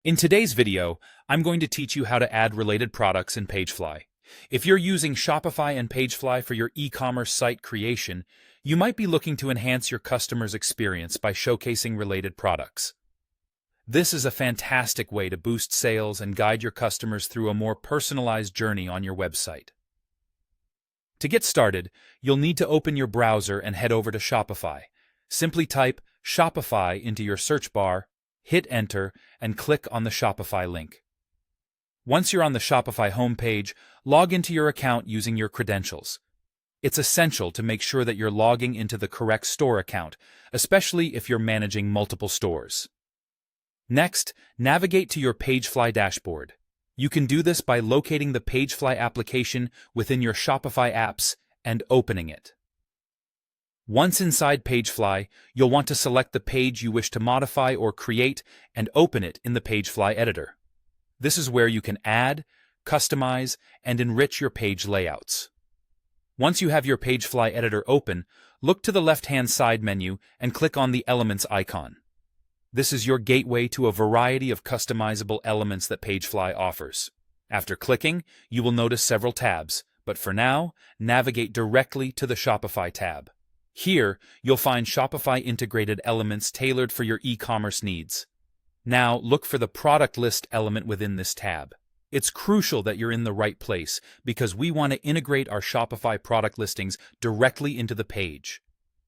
In today's video, I'm going to teach you how to add related products in Pagefly. If you're using Shopify and Pagefly for your e-commerce site creation, you might be looking to enhance your customer's experience by showcasing related products. This is a fantastic way to boost sales and guide your customers through a more personalized journey on your website. To get started, you'll need to open your browser and head over to Shopify. Simply type Shopify into your search bar, hit Enter, and click on the Shopify link. Once you're on the Shopify homepage, log into your account using your credentials. It's essential to make sure that you're logging into the correct store account, especially if you're managing multiple stores. Next, navigate to your Pagefly dashboard. You can do this by locating the Pagefly application within your Shopify apps and opening it. Once inside Pagefly, you'll want to select the page you wish to modify or create and open it in the Pagefly editor. This is where you can add, customize, and enrich your page layouts. Once you have your Pagefly editor open, look to the left-hand side menu and click on the Elements icon. This is your gateway to a variety of customizable elements that Pagefly offers. After clicking, you will notice several tabs, but for now, navigate directly to the Shopify tab. Here, you'll find Shopify integrated elements tailored for your e-commerce needs. Now, look for the product list element within this tab. It's crucial that you're in the right place because we want to integrate our Shopify product listings directly into the page.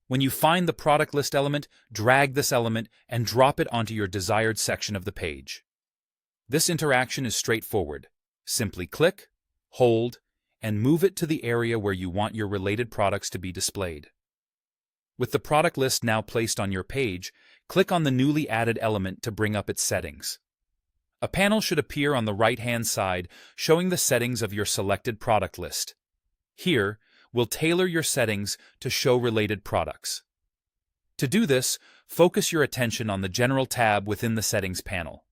When you find the product list element, drag this element and drop it onto your desired section of the page. This interaction is straightforward. Simply click, hold, and move it to the area where you want your related products to be displayed. With the product list now placed on your page, click on the newly added element to bring up its settings. A panel should appear on the right-hand side showing the settings of your selected product list. Here, we'll tailor your settings to show related products. To do this, focus your attention on the General tab within the Settings panel.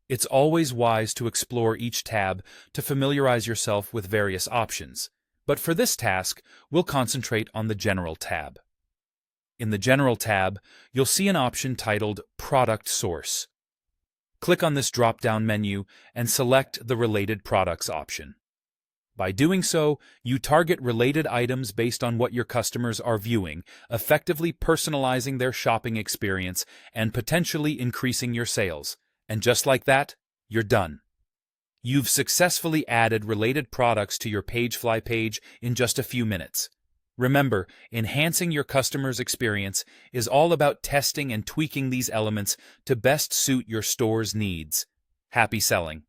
It's always wise to explore each tab to familiarize yourself with various options, but for this task, we'll concentrate on the General tab. In the General tab, you'll see an option titled Product Source. Click on this drop-down menu and select the Related Products option. By doing so, you target related items based on what your customers are viewing, effectively personalizing their shopping experience and potentially increasing your sales. And just like that, you're done. You've successfully added related products to your Pagefly page in just a few minutes. Remember, enhancing your customer's experience is all about testing and tweaking these elements to best suit your store's needs. Happy selling!